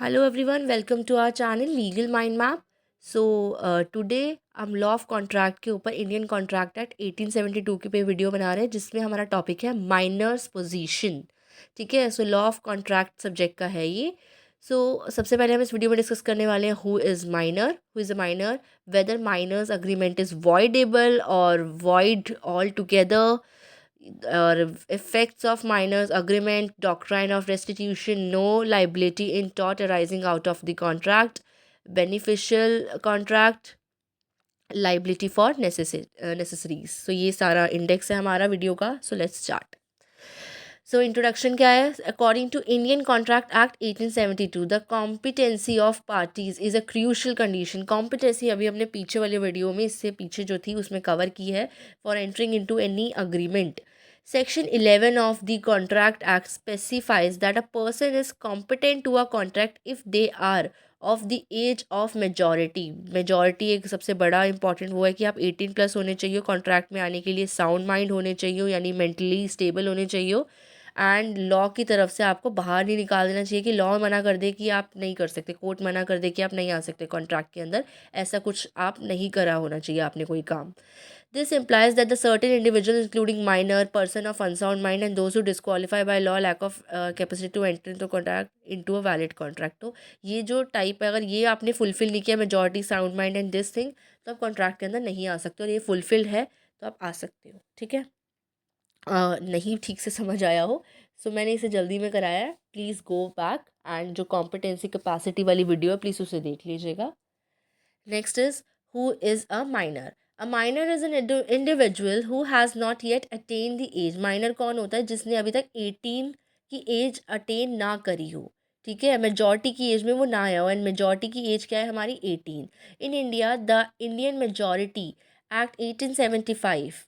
Hello everyone, welcome to our channel Legal Mind Map. Today हम law of contract के ऊपर Indian Contract Act 1872 के पे video बना रहे हैं जिसमें हमारा टॉपिक है माइनर्स पोजीशन। ठीक है, so law of contract subject का है ये। सबसे पहले हम इस वीडियो में डिस्कस करने वाले हैं who is a minor, whether minor's agreement is voidable और void all together, or effects of minors agreement, doctrine of restitution, no liability in tort arising out of the contract, beneficial contract, liability for necessaries. So ये सारा index है हमारा video का. So let's start. So introduction क्या है? According to Indian Contract Act 1872 the competency of parties is a crucial condition. Competency अभी हमने पीछे वाले वीडियो में, इससे पीछे जो थी उसमें कवर की है, for entering into any agreement. Section 11 of the Contract Act specifies that a person is competent to a contract if they are of the age of majority. Majority एक सबसे बड़ा इंपॉर्टेंट वो है कि आप 18+ होने चाहिए कॉन्ट्रैक्ट में आने के लिए, साउंड माइंड होने चाहिए यानी मेंटली स्टेबल होने चाहिए, एंड लॉ की तरफ से आपको बाहर नहीं निकाल देना चाहिए कि लॉ मना कर दे कि आप नहीं कर सकते, कोर्ट मना कर दे कि आप नहीं आ सकते कॉन्ट्रैक्ट के अंदर, ऐसा कुछ आप नहीं करा होना चाहिए आपने कोई काम. This implies that the certain individuals, including minor, person of unsound mind, and those who disqualify by law lack of capacity to enter into contract into a valid contract. तो ये जो टाइप है, अगर ये आपने फुलफिल नहीं किया, majority, sound mind and this thing, तो आप कॉन्ट्रैक्ट के अंदर नहीं आ सकते, और ये फुलफिल्ड है तो आप आ सकते हो. ठीक है. नहीं ठीक से समझ आया हो मैंने इसे जल्दी में कराया है. प्लीज़ गो बैक एंड जो कॉम्पिटेंसी कैपेसिटी वाली वीडियो है प्लीज़ उसे देख लीजिएगा. Next is who is a minor. A minor is an individual who has not yet attain the age. Minor कौन होता है? जिसने अभी तक 18 की एज अटेन ना करी हो. ठीक है, मेजॉरिटी की एज में वो ना आया हो, एंड मेजॉरिटी की एज क्या है हमारी? 18. In India the Indian Majority Act 1875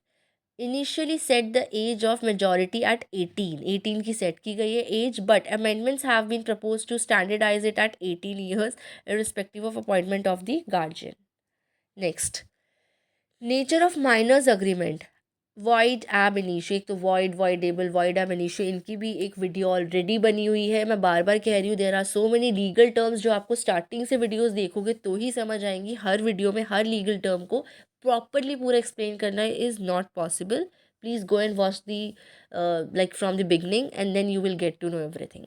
initially set the age of majority at 18 की सेट की गई है age, but amendments have been propose to standardize it at 18 years irrespective of appointment of the guardian. Next, nature of minors agreement. Void ab initio, एक तो void, voidable, void ab initio, इनकी भी एक वीडियो ऑलरेडी बनी हुई है. मैं बार बार कह रही हूँ, there are so many legal terms जो आपको स्टार्टिंग से वीडियोस देखोगे तो ही समझ आएंगी. हर वीडियो में हर लीगल टर्म को प्रॉपरली पूरा एक्सप्लेन करना is not possible. Please go and watch the like from the beginning and then you will get to know everything.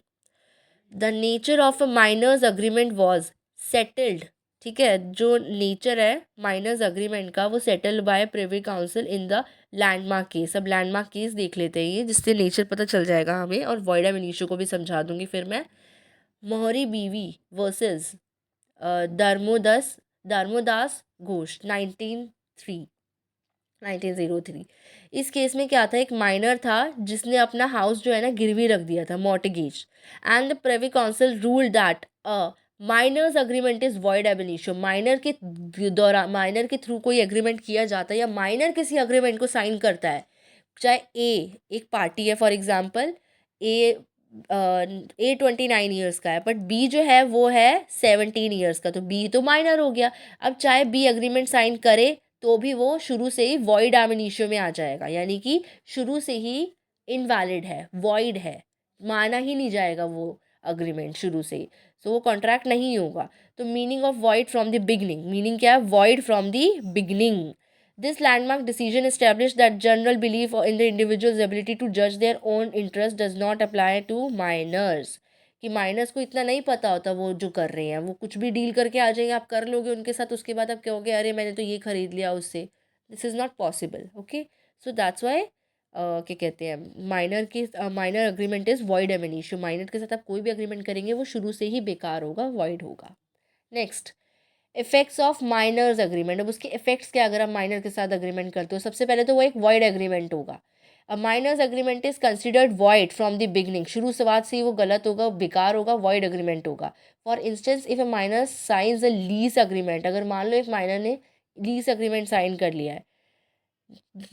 The nature of a miners agreement was settled. ठीक है, जो nature है minors agreement का वो settled by privy council in the landmark case. अब landmark case देख लेते हैं ये, जिससे नेचर पता चल जाएगा हमें, और वॉइड एब इनिशियो को भी समझा दूंगी फिर मैं. मोहरी बीवी वर्सेस दामोदस दामोदास घोष 1903. इस केस में क्या था? एक माइनर था जिसने अपना हाउस जो है ना गिरवी रख दिया था, mortgage, and the privy council ruled that a miners agreement is void ab initio. Minor के दौरान, माइनर के थ्रू कोई एग्रीमेंट किया जाता है या माइनर किसी अग्रीमेंट को साइन करता है, चाहे ए एक पार्टी है, फॉर एग्जाम्पल ए 29 ईयर्स का है, बट बी जो है वो है 17 ईयर्स का, तो बी तो माइनर हो गया. अब चाहे बी अग्रीमेंट साइन करे तो भी वो शुरू से ही वॉइड एब इनिशियो में आ जाएगा, यानी कि शुरू से ही इनवैलिड है, वॉइड है, माना ही नहीं जाएगा वो अग्रीमेंट शुरू से ही. सो वो कॉन्ट्रैक्ट नहीं होगा. तो meaning of void from the beginning, meaning क्या है? Void from the beginning. This landmark decision established that general belief in the individual's ability to judge their own interest does not apply to minors. कि miners को इतना नहीं पता होता वो जो कर रहे हैं, वो कुछ भी डील करके आ जाएंगे, आप कर लोगे उनके साथ, उसके बाद आप कहोगे अरे मैंने तो ये खरीद लिया उससे. This is not possible. Okay, so that's why क्या कहते हैं, minor agreement is void ab initio. Minor के साथ आप कोई भी अग्रीमेंट करेंगे वो शुरू से ही बेकार होगा, वॉइड होगा. Next, effects of minors agreement. अब उसके इफेक्ट्स क्या अगर आप माइनर के साथ अग्रीमेंट करते हो? सबसे पहले तो वो एक वॉइड एग्रीमेंट होगा. A miners agreement is considered void from the beginning. शुरू शुरुआत से ही वो गलत होगा, बेकार होगा, वॉइड एग्रीमेंट होगा. For instance, if a minor signs a lease agreement, अगर मान लो एक माइनर ने लीज अग्रीमेंट साइन कर लिया है,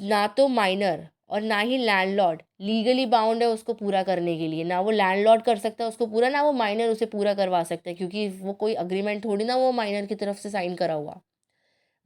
ना तो माइनर और ना ही लैंडलॉर्ड लीगली बाउंड है उसको पूरा करने के लिए. ना वो लैंडलॉर्ड कर सकता है उसको पूरा, ना वो माइनर उसे पूरा करवा सकता है, क्योंकि वो कोई अग्रीमेंट थोड़ी ना वो माइनर की तरफ से साइन करा हुआ,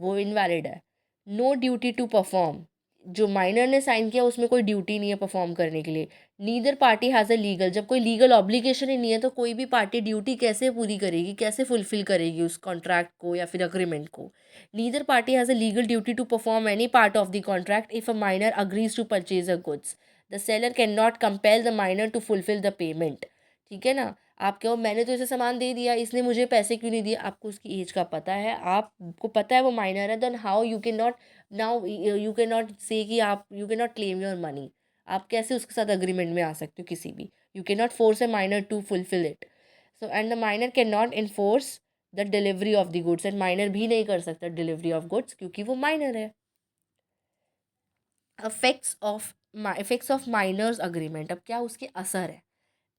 वो इनवैलिड है. No duty to perform. जो माइनर ने साइन किया उसमें कोई ड्यूटी नहीं है परफॉर्म करने के लिए। Neither party has a legal, जब कोई लीगल ऑब्लिगेशन ही नहीं है तो कोई भी पार्टी ड्यूटी कैसे पूरी करेगी, कैसे फुलफिल करेगी उस कॉन्ट्रैक्ट को या फिर अग्रीमेंट को। Neither party has a legal duty to perform any part of the contract if a minor agrees to purchase a goods. The seller can not compel the minor to fulfil the payment. ठीक है ना। आप कहो मैंने तो इसे सामान दे दिया, इसने मुझे पैसे क्यों नहीं दिए, आपको उसकी एज का पता है, आपको पता है वो माइनर है, then how you can not, now you can not say कि आप, you can not claim your money. आप कैसे उसके साथ अग्रीमेंट में आ सकते हो किसी भी, you can not force a minor to fulfil it. So and the minor can not enforce the delivery of the goods, and minor भी नहीं कर सकता डिलीवरी ऑफ गुड्स क्योंकि वो माइनर है। इफेक्ट्स ऑफ माइनर्स अग्रीमेंट, अब क्या उसके असर है,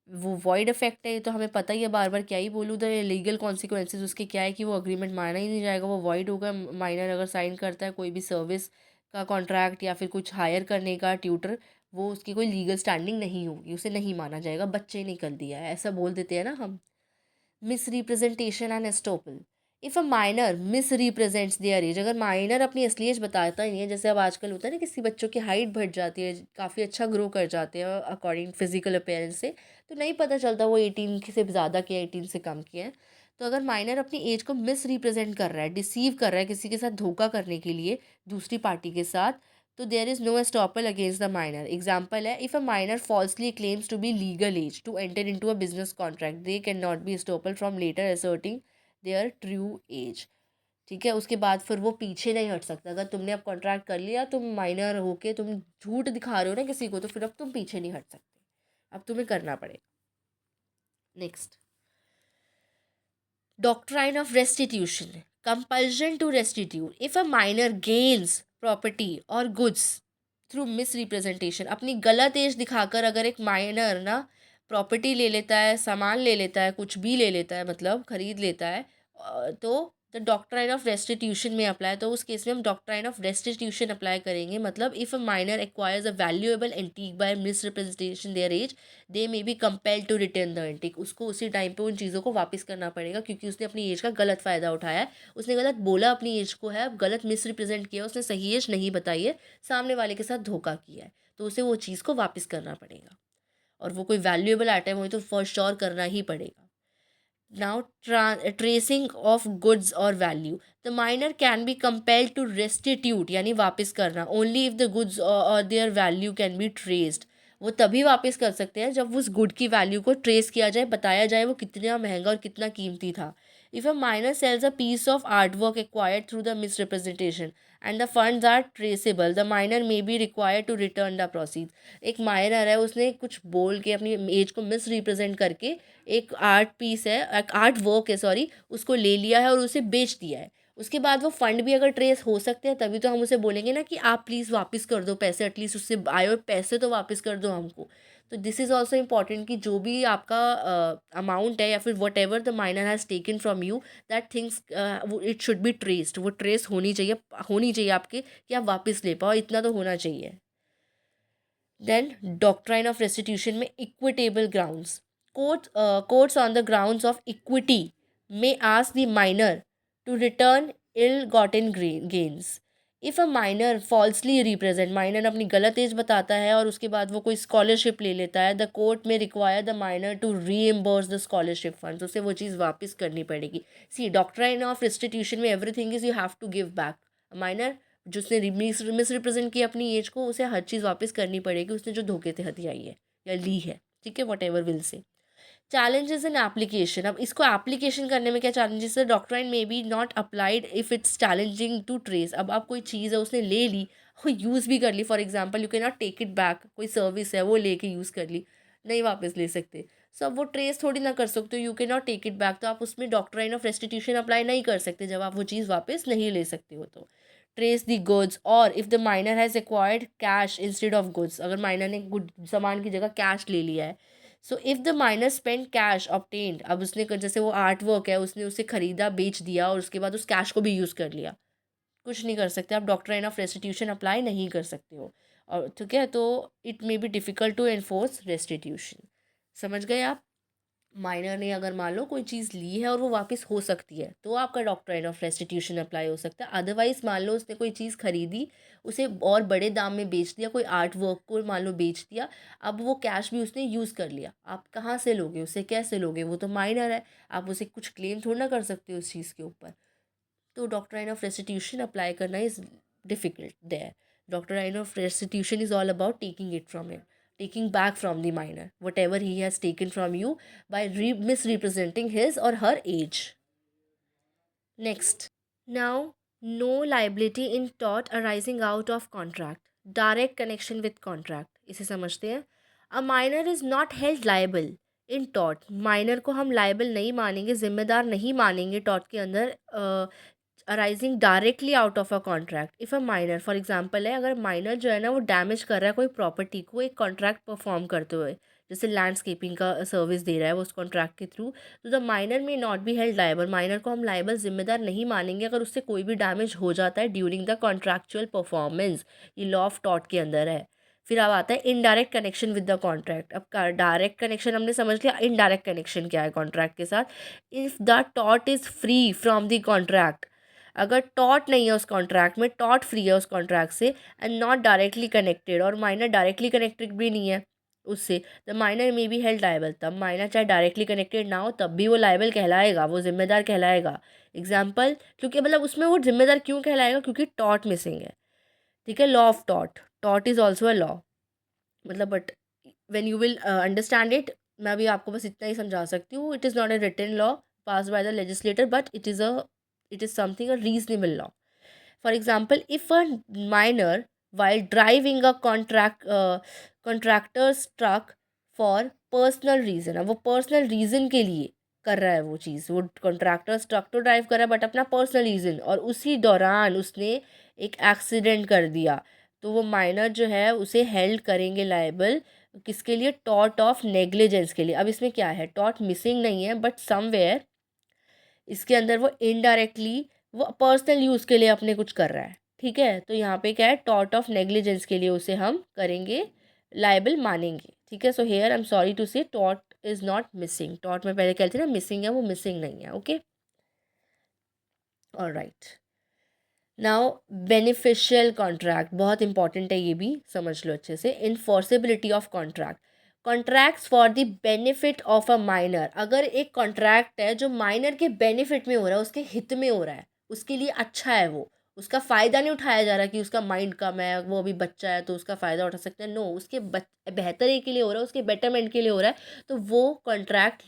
वो वॉइड इफेक्ट है, ये तो हमें पता ही है, बार बार क्या ही बोलूँ। द लीगल कॉन्सिक्वेंसेज उसके क्या है कि वो अग्रीमेंट माना ही नहीं जाएगा, वो वॉइड होगा। माइनर अगर साइन करता है कोई भी सर्विस का कॉन्ट्रैक्ट या फिर कुछ हायर करने का ट्यूटर, वो उसकी कोई लीगल स्टैंडिंग नहीं होगी, उसे नहीं माना जाएगा, बच्चे ने कर दिया है, ऐसा बोल देते हैं ना हम। Misrepresentation and estoppel, if a minor misrepresents their age, अगर माइनर अपनी असली एज बताता ही नहीं है, जैसे अब आजकल होता है ना किसी बच्चों की हाइट बढ़ जाती है, काफ़ी अच्छा ग्रो कर जाते हैं अकॉर्डिंग फिजिकल अपीयरेंस से, तो नहीं पता चलता वो 18 से ज़्यादा किया 18 से कम किया है। तो अगर माइनर अपनी एज को मिसरिप्रेजेंट कर रहा है, डिसीव कर रहा है किसी के साथ धोखा करने के लिए दूसरी पार्टी के साथ, तो there is no estoppel against the minor. Example है, if a minor falsely claims to be legal age to enter into a business contract, they can not be estopped from later asserting their true age. ठीक है, उसके बाद फिर वो पीछे नहीं हट सकता। अगर तुमने अब कॉन्ट्रैक्ट कर लिया, तुम माइनर होके तुम झूठ दिखा रहे हो ना किसी को, तो फिर अब तुम पीछे नहीं हट सकते, अब तुम्हें करना पड़ेगा। Next, doctrine of restitution, compulsion to restitute if a minor gains property or goods through misrepresentation। अपनी गलत एज दिखाकर अगर एक माइनर ना प्रॉपर्टी ले लेता है, सामान ले लेता है, कुछ भी ले लेता है, मतलब खरीद लेता है, तो द डॉक्ट्राइन ऑफ रेस्टिट्यूशन में अप्लाई, तो उस केस में हम डॉक्ट्राइन ऑफ रेस्टिट्यूशन अप्लाई करेंगे। मतलब if a minor acquires a valuable antique by misrepresentation their age, they may be compelled to return the antique. उसको उसी टाइम पे उन चीज़ों को वापस करना पड़ेगा क्योंकि उसने अपनी एज का गलत फ़ायदा उठाया है, उसने गलत बोला अपनी एज को है, गलत मिसरिप्रेजेंट किया, उसने सही एज नहीं बताई है, सामने वाले के साथ धोखा किया है, तो उसे वो चीज़ को वापस करना पड़ेगा। और वो कोई वैल्यूएबल आइटम हो तो फॉर श्योर करना ही पड़ेगा। Now, tracing of goods or value, the minor can be compelled to restitute यानी वापस करना, only if the goods or their value can be traced। वो तभी वापस कर सकते हैं जब उस गुड की वैल्यू को ट्रेस किया जाए, बताया जाए वो कितना महंगा और कितना कीमती था। If a minor sells a piece of art work acquired through the misrepresentation and the funds are traceable, the minor may be required to return the proceeds. एक माइनर है, उसने कुछ बोल के अपनी एज को मिस रिप्रेजेंट करके एक आर्ट पीस है, एक आर्ट वर्क है सॉरी, उसको ले लिया है और उसे बेच दिया है। उसके बाद वो फंड भी अगर ट्रेस हो सकते हैं तभी तो हम उसे बोलेंगे ना कि आप प्लीज़ वापस कर दो पैसे, एटलीस्ट उससे आए हुए पैसे तो वापस कर दो हमको। तो दिस इज़ ऑल्सो इम्पॉर्टेंट कि जो भी आपका अमाउंट है या फिर what ever the minor has taken from you, that things it should be traced, वो ट्रेस होनी चाहिए आपके कि आप वापस ले पाओ, इतना तो होना चाहिए। देन डॉक्ट्राइन ऑफ रेस्टिट्यूशन में equitable grounds, courts on the grounds of equity may ask the minor to return ill-gotten gains। If a minor falsely represent, minor अपनी गलत एज बताता है और उसके बाद वो कोई स्कॉलरशिप ले लेता है, the court may require the minor to reimburse the scholarship funds, उसे वो चीज़ वापस करनी पड़ेगी। सी डॉक्ट्राइन ऑफ रेस्टिट्यूशन में everything is you have to give back. Minor जिसने मिसरिप्रेजेंट किया अपनी एज को, उसे हर चीज़ वापस करनी पड़ेगी, उसने जो धोखे से हथियाई है या ली है। ठीक है, whatever will say. Challenges in application, अब इसको एप्लीकेशन करने में क्या चैलेंजेस है, doctrine may be not applied if it's challenging to trace. अब आप कोई चीज़ है उसने ले ली, वो यूज़ भी कर ली, for example you can not take it back, कोई सर्विस है वो लेके यूज़ कर ली, नहीं वापस ले सकते। सो अब वो ट्रेस थोड़ी ना कर सकते हो, you can not take it back, तो आप उसमें डॉक्ट्राइन ऑफ रेस्टिट्यूशन अप्लाई नहीं कर सकते जब आप वो चीज़ वापस नहीं ले सकते हो। तो ट्रेस द गुड्स, और if the minor has acquired cash instead of goods, अगर माइनर ने गुड सामान की जगह कैश ले लिया है। So if the minor spend cash obtained, अब उसने जैसे वो आर्ट वर्क है उसने उसे ख़रीदा बेच दिया और उसके बाद उस कैश को भी यूज़ कर लिया, कुछ नहीं कर सकते आप, डॉक्ट्राइन ऑफ रेस्टिट्यूशन अप्लाई नहीं कर सकते हो। और ठीक है, तो it may be difficult to enforce restitution. समझ गए आप। माइनर ने अगर मान लो कोई चीज़ ली है और वो वापस हो सकती है तो आपका डॉक्ट्राइन ऑफ रेस्टिट्यूशन अप्लाई हो सकता है। अदरवाइज मान लो उसने कोई चीज़ खरीदी, उसे और बड़े दाम में बेच दिया, कोई आर्ट वर्क को मान लो बेच दिया, अब वो कैश भी उसने यूज़ कर लिया, आप कहाँ से लोगे उसे, कैसे लोगे, वो तो माइनर है, आप उसे कुछ क्लेम थोड़ा ना कर सकते हो उस चीज़ के ऊपर। तो डॉक्ट्राइन ऑफ रेस्टिट्यूशन अप्लाई करना is difficult there. Doctrine of restitution is all about taking it from him, taking back from the minor whatever he has taken from you by misrepresenting his or her age. Next, now, no liability in tort arising out of contract, direct connection with contract, इसे समझते हैं। A minor is not held liable in tort, minor को हम liable नहीं मानेंगे, जिम्मेदार नहीं मानेंगे tort के अंदर arising directly out of a contract. If a minor for example है, अगर माइनर जो है ना वो डैमेज कर रहा है कोई प्रॉपर्टी को एक कॉन्ट्रैक्ट परफॉर्म करते हुए, जैसे लैंडस्केपिंग का सर्विस दे रहा है वो उस कॉन्ट्रैक्ट के थ्रू, तो द माइनर में not be held liable, minor को हम लायबल जिम्मेदार नहीं मानेंगे अगर उससे कोई भी डैमेज हो जाता है ड्यूरिंग द कॉन्ट्रैक्चुअल परफॉर्मेंस। ये लॉ ऑफ टॉट के अंदर है। फिर अब आता है indirect connection with the contract. अब डायरेक्ट कनेक्शन हमने समझ लिया, इनडायरेक्ट कनेक्शन क्या है कॉन्ट्रैक्ट के साथ। If the taught is free from the contract, अगर टॉट नहीं है उस कॉन्ट्रैक्ट में, टॉट फ्री है उस कॉन्ट्रैक्ट से एंड नॉट डायरेक्टली कनेक्टेड, और माइनर डायरेक्टली कनेक्टेड भी नहीं है उससे, द माइनर में बी हेल्ड लायबल। तब माइनर चाहे डायरेक्टली कनेक्टेड ना हो तब भी वो लायबल कहलाएगा, वो जिम्मेदार कहलाएगा। एग्जाम्पल, क्योंकि मतलब उसमें वो जिम्मेदार क्यों कहलाएगा, क्योंकि टॉट मिसिंग है। ठीक है, law of taught, taught is also a law, मतलब but when you will understand it, मैं अभी आपको बस इतना ही समझा सकती हूँ। It is not a written law pass by the legislator, but it is something a reasonable law. For example, if a minor while driving a contractor's truck for personal reason, अब वो पर्सनल रीज़न के लिए कर रहा है वो चीज़, वो contractors truck तो ड्राइव कर रहा है बट अपना पर्सनल रीज़न, और उसी दौरान उसने एक एक्सीडेंट कर दिया, तो वो माइनर जो है उसे हेल्ड करेंगे लायबल, किसके लिए, टॉर्ट ऑफ नेग्लिजेंस के लिए। अब इसमें क्या है, टॉर्ट मिसिंग नहीं है बट समवेयर इसके अंदर वो इनडायरेक्टली वो पर्सनल यूज़ के लिए अपने कुछ कर रहा है। ठीक है, तो यहाँ पे क्या है, टॉर्ट ऑफ नेग्लिजेंस के लिए उसे हम करेंगे लाइबल मानेंगे। ठीक है, so here I am sorry to say tort is not missing, tort में पहले कहते थे ना मिसिंग है, वो मिसिंग नहीं है। Okay, alright. Now beneficial contract बहुत इंपॉर्टेंट है, ये भी समझ लो अच्छे से। Enforceability of contract, contracts for the benefit of a minor, अगर एक कॉन्ट्रैक्ट है जो माइनर के बेनिफिट में हो रहा है, उसके हित में हो रहा है, उसके लिए अच्छा है, वो उसका फ़ायदा नहीं उठाया जा रहा कि उसका माइंड कम है, वो अभी बच्चा है तो उसका फ़ायदा उठा सकते हैं, नो, उसके बेहतरी के लिए हो रहा है, उसके बेटरमेंट के लिए हो रहा है, तो वो कॉन्ट्रैक्ट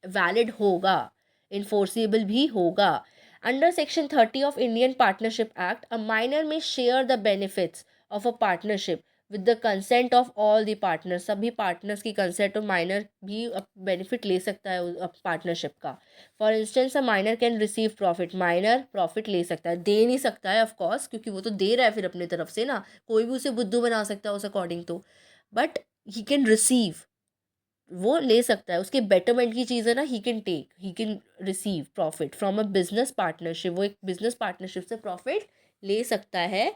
वैलिड होगा, इन्फोर्सिबल भी होगा। Under Section 30 of Indian Partnership Act, a minor may share the benefits of a partnership with the consent of all the partners. सभी partners की consent और minor भी benefit ले सकता है partnership का। For instance, a minor can receive profit. Minor profit ले सकता है, दे नहीं सकता है of course, क्योंकि वो तो दे रहा है फिर अपनी तरफ से ना, कोई भी उसे बुद्धू बना सकता है उस according तो, but he can receive, वो ले सकता है, उसके बेटरमेंट की चीज़ है ना, he can take, he can receive profit from a business partnership, वो एक बिजनेस पार्टनरशिप से प्रॉफिट ले सकता है,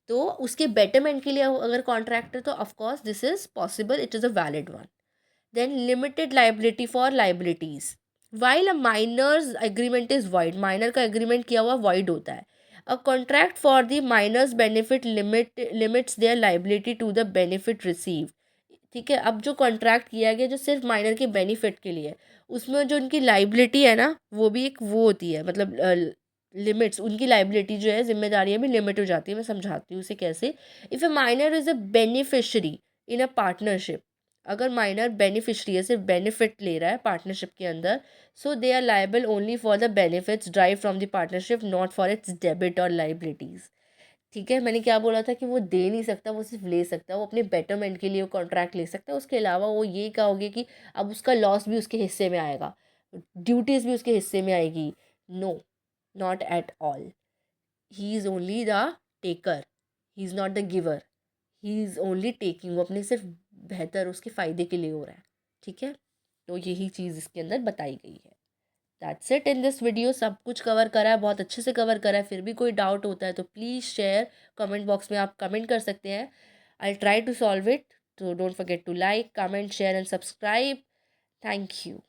तो उसके बेटरमेंट के लिए अगर कॉन्ट्रैक्टर, तो of course this is possible, it is a valid one. Then limited liability for liabilities, while a minor's agreement is void, minor का एग्रीमेंट किया हुआ वाइड होता है, a contract for the minor's benefit limits their liability to the benefit receive. ठीक है, अब जो contract किया गया जो सिर्फ माइनर के बेनिफिट के लिए, उसमें जो उनकी लाइबिलिटी है ना, वो भी एक वो होती है, मतलब लिमिट्स, उनकी लाइबिलिटी जो है, जिम्मेदारियाँ भी लिमिट हो जाती है। मैं समझाती हूँ उसे कैसे। If a minor is a beneficiary in a partnership, अगर माइनर बेनिफिशरी है, सिर्फ बेनिफिट ले रहा है पार्टनरशिप के अंदर, so they are liable only for the benefits derived from the partnership, not for its debit और लाइबिलिटीज़। ठीक है, मैंने क्या बोला था कि वो दे नहीं सकता, वो सिर्फ ले सकता है, वो अपने बेटरमेंट के लिए वो कॉन्ट्रैक्ट ले सकता है, उसके अलावा वो ये कहोगे कि अब उसका लॉस भी उसके हिस्से में आएगा, ड्यूटीज़ भी उसके हिस्से में आएगी, no, not at all. He is only the taker, he is not the giver, he is only taking, वो अपने सिर्फ बेहतर उसके फ़ायदे के लिए हो रहा है। ठीक है, तो यही चीज़ इसके अंदर बताई गई है। That's it in this video, सब कुछ कवर करा है, बहुत अच्छे से कवर करा है। फिर भी कोई डाउट होता है तो प्लीज़ शेयर, कमेंट बॉक्स में आप कमेंट कर सकते हैं, I try to solve it. तो don't forget to like, comment, share and subscribe. Thank you.